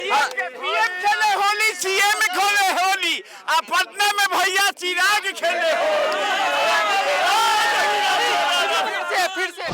PM खेले Holi, CM खेले होली, आ पटना में भैया चिराग खेले फिर से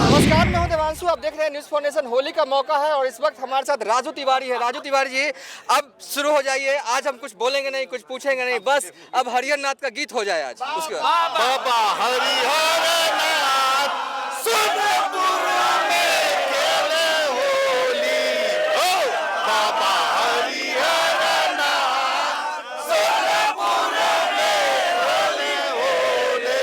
नमस्कार, मैं हूं देवांशु। आप देख रहे हैं न्यूज़ फाउंडेशन। होली का मौका है और इस वक्त हमारे साथ राजू तिवारी है। राजू तिवारी जी, अब शुरू हो जाइए। आज हम कुछ बोलेंगे नहीं, कुछ पूछेंगे नहीं, बस अब हरिहर नाथ का गीत हो जाए आज। उसके बाद बाबा हरिहर नाथ सोनपुर में खेले होली, ओ बाबा हरिहर नाथ सोनपुर में खेले होली,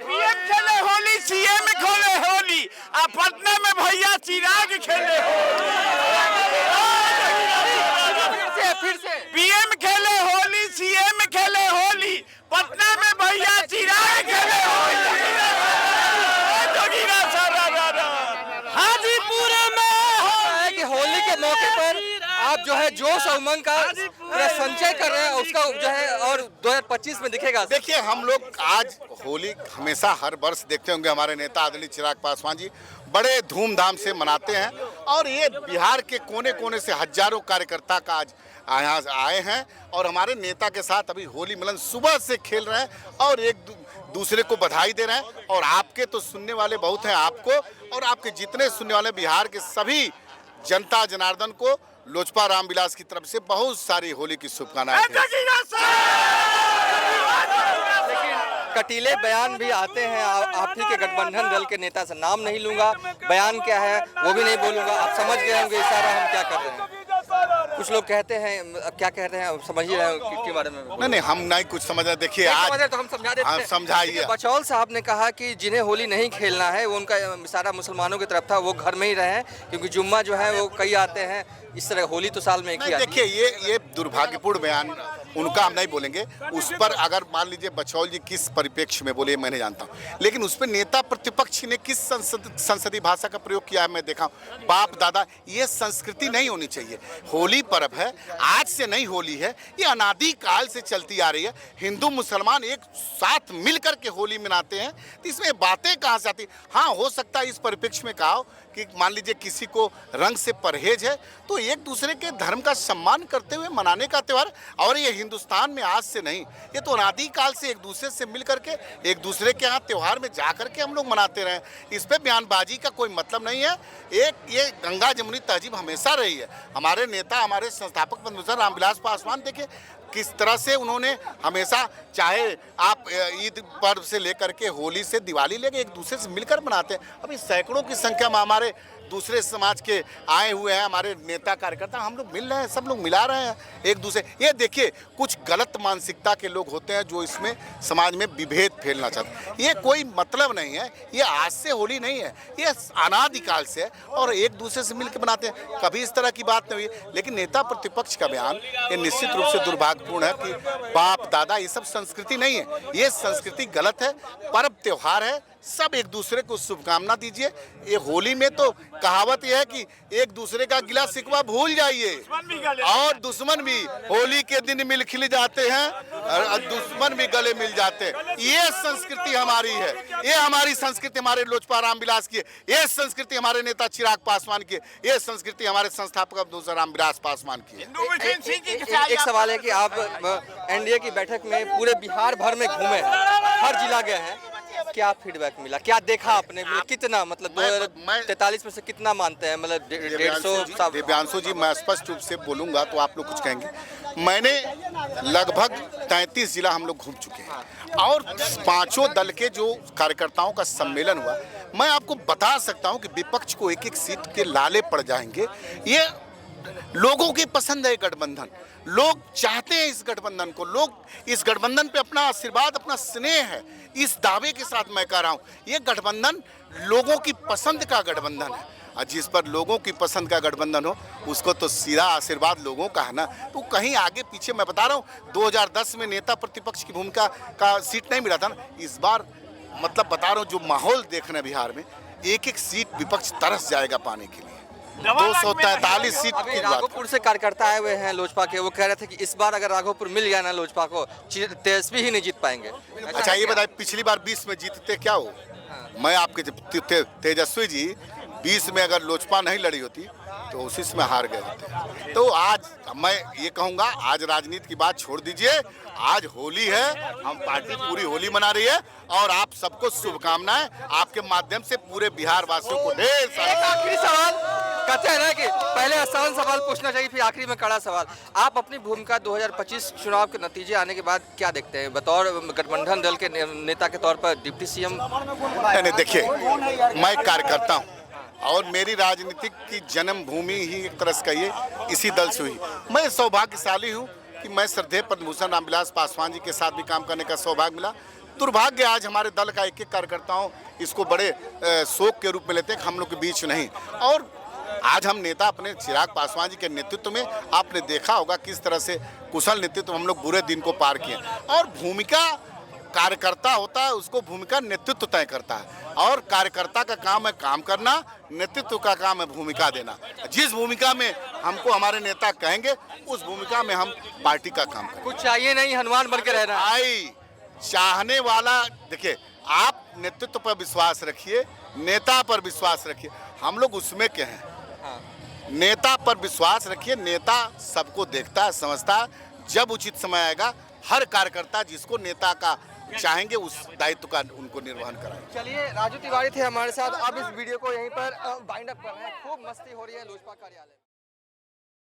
पीएम खेले होली, सीएम खेले होली, आ पटना में भैया चिराग खेले फिर से पीएम खेले होली, सीएम खेले होली, पटना में भैया चिराग खेले हाजीपुर में कि होली के मौके पर आप जो है जोश और उमंग का पूरा संचय कर रहे हैं, उसका जो है और 2025 में दिखेगा। देखिए, हम लोग आज होली हमेशा हर वर्ष देखते होंगे, हमारे नेता आदरणीय चिराग पासवान जी बड़े धूमधाम से मनाते हैं और ये बिहार के कोने कोने से हजारों कार्यकर्ता का आज यहाँ आए हैं और हमारे नेता के साथ अभी होली मिलन सुबह से खेल रहे हैं और एक दूसरे को बधाई दे रहे हैं। और आपके तो सुनने वाले बहुत हैं, आपको और आपके जितने सुनने वाले बिहार के सभी जनता जनार्दन को लोजपा रामविलास की तरफ से बहुत सारी होली की शुभकामनाएं। कटीले बयान भी आते हैं आप ही के गठबंधन दल के नेता से, नाम नहीं लूंगा, बयान क्या है वो भी नहीं बोलूंगा, आप समझ गए होंगे इशारा हम क्या कर रहे हैं। कुछ लोग कहते हैं, क्या कहते हैं समझ ही रहे हो के बारे में? नहीं, हम नहीं कुछ समझ रहे। देखिए, आज तो हम समझा देते हैं। समझाइए। बचौल साहब ने कहा कि जिन्हें होली नहीं खेलना है, वो उनका इशारा मुसलमानों की तरफ था, वो घर में ही रहें क्योंकि जुम्मा जो है वो कई आते हैं। इस तरह होली तो साल में एक ही आती है। देखिए, ये दुर्भाग्यपूर्ण बयान उनका हम नहीं बोलेंगे। उस पर अगर मान लीजिए बचौल जी किस परिप्रेक्ष्य में बोले मैं नहीं जानता हूँ, लेकिन उस पर नेता प्रतिपक्ष ने किस संसदीय भाषा का प्रयोग किया है मैं देखा हूँ। बाप दादा, ये संस्कृति नहीं होनी चाहिए। होली पर्व है, आज से नहीं होली है, ये अनादि काल से चलती आ रही है। हिंदू मुसलमान एक साथ मिल करके होली मनाते हैं, तो इसमें बातें कहाँ से आती? हाँ, हो सकता है इस परिप्रेक्ष्य में कहा कि मान लीजिए किसी को रंग से परहेज है, तो एक दूसरे के धर्म का सम्मान करते हुए मनाने का त्यौहार। और ये हिंदुस्तान में आज से नहीं, ये तो अनादि काल से एक दूसरे से मिल करके एक दूसरे के यहाँ त्यौहार में जा करके हम लोग मनाते रहे। इस पे बयानबाजी का कोई मतलब नहीं है। ये गंगा जमुनी तहजीब हमेशा रही है। हमारे नेता, हमारे संस्थापक प्रोफेसर रामविलास पासवान, देखिए किस तरह से उन्होंने हमेशा, चाहे आप ईद पर्व से लेकर के होली से दिवाली लेके एक दूसरे से मिलकर मनाते हैं। अभी सैकड़ों की संख्या में हमारे दूसरे समाज के आए हुए हैं, हमारे नेता कार्यकर्ता, हम लोग मिल रहे हैं, सब लोग मिला रहे हैं एक दूसरे। ये देखिए, कुछ गलत मानसिकता के लोग होते हैं जो इसमें समाज में विभेद फैलना चाहते हैं। ये कोई मतलब नहीं है। ये आज से होली नहीं है, ये अनादिकाल से है और एक दूसरे से मिलकर बनाते हैं। कभी इस तरह की बात नहीं हुई। लेकिन नेता प्रतिपक्ष का बयान ये निश्चित रूप से दुर्भाग्यपूर्ण है कि बाप दादा ये सब संस्कृति नहीं है। ये संस्कृति गलत है। पर्व त्योहार है, सब एक दूसरे को शुभकामना दीजिए। ये होली में तो कहावत यह है कि एक दूसरे का गिला शिकवा भूल जाइए और दुश्मन भी होली के दिन मिल खिल जाते हैं और दुश्मन भी गले मिल जाते हैं। ये संस्कृति हमारी है, ये हमारी संस्कृति हमारे लोजपा रामविलास की है, ये संस्कृति हमारे नेता चिराग पासवान की है, ये संस्कृति हमारे संस्थापक प्रोफेसर रामविलास पासवान की है। एक सवाल है कि आप एनडीए की बैठक में पूरे बिहार भर में घूमे हैं, हर जिला गए हैं, क्या फीडबैक मिला, क्या देखा आपने? कितना मतलब 2043 में से कितना मानते हैं? मतलब 150? दिव्यांशु जी, मैं स्पष्ट रूप से बोलूंगा तो आप लोग कुछ कहेंगे। मैंने लगभग 33 जिला हम लोग घूम चुके हैं और पांचों दल के जो कार्यकर्ताओं का सम्मेलन हुआ, मैं आपको बता सकता हूं कि विपक्ष को एक एक सीट के लाले पड़ जाएंगे। ये लोगों की पसंद है गठबंधन, लोग चाहते हैं इस गठबंधन को, लोग इस गठबंधन पे अपना आशीर्वाद, अपना स्नेह है। इस दावे के साथ मैं कह रहा हूं, ये गठबंधन लोगों की पसंद का गठबंधन है, और जिस पर लोगों की पसंद का गठबंधन हो उसको तो सीधा आशीर्वाद लोगों का है ना। तो कहीं आगे पीछे, मैं बता रहा हूँ 2010 में नेता प्रतिपक्ष की भूमिका का सीट नहीं मिला था ना, इस बार मतलब बता रहा हूँ जो माहौल देखना है बिहार में, एक एक सीट विपक्ष तरस जाएगा पाने के लिए। 243 सीट अभी की बात। राघोपुर से कार्यकर्ता आए हुए हैं लोजपा के, वो कह रहे थे कि इस बार अगर राघोपुर मिल गया ना लोजपा को, तेजस्वी ही नहीं जीत पाएंगे। अच्छा ये बताइए, पिछली बार 20 में जीतते क्या हो? मैं आपके तेजस्वी जी 20 में अगर लोजपा नहीं लड़ी होती तो उसी में हार गए होते। तो आज मैं ये कहूँगा, आज राजनीति की बात छोड़ दीजिए, आज होली है, हम पार्टी पूरी होली मना रही है, और आप सबको शुभकामनाएं। आपके माध्यम से पूरे बिहार वासियों को ढेर एक सारा। आखिरी सवाल, कहते हैं ना कि पहले आसान सवाल पूछना चाहिए, फिर आखिरी में कड़ा सवाल। आप अपनी भूमिका 2025 चुनाव के नतीजे आने के बाद क्या देखते हैं बतौर गठबंधन दल के नेता के तौर पर? डिप्टी सीएम नहीं देखिए, मैं कार्यकर्ता हूँ और मेरी राजनीतिक की जन्मभूमि ही एक तरह से कहिए इसी दल से हुई। मैं सौभाग्यशाली हूँ कि मैं श्रद्धेय पद्म भूषण रामविलास पासवान जी के साथ भी काम करने का सौभाग्य मिला। दुर्भाग्य आज हमारे दल का एक एक कार्यकर्ताओं इसको बड़े शोक के रूप में लेते हैं कि हम लोग के बीच नहीं। और आज हम नेता अपने चिराग पासवान जी के नेतृत्व में, आपने देखा होगा किस तरह से कुशल नेतृत्व हम लोग बुरे दिन को पार किए। और भूमिका कार्यकर्ता होता है, उसको भूमिका नेतृत्व तय करता है, और कार्यकर्ता का काम है काम करना, नेतृत्व का काम है भूमिका देना। जिस भूमिका में हमको हमारे नेता कहेंगे उस भूमिका में हम पार्टी का काम करें। कुछ चाहिए नहीं, हनुमान बन के रहना। आई चाहने वाला, देखिए आप नेतृत्व पर विश्वास रखिए, नेता पर विश्वास रखिए, हम लोग उसमें के हैं। नेता पर विश्वास रखिए, नेता सबको देखता है, समझता है। जब उचित समय आएगा, हर कार्यकर्ता जिसको नेता का चाहेंगे उस दायित्व का उनको निर्वहन कराएंगे। चलिए, राजू तिवारी थे हमारे साथ। अब इस वीडियो को यहीं पर बाइंड अप कर रहे हैं। खूब मस्ती हो रही है लोजपा कार्यालय।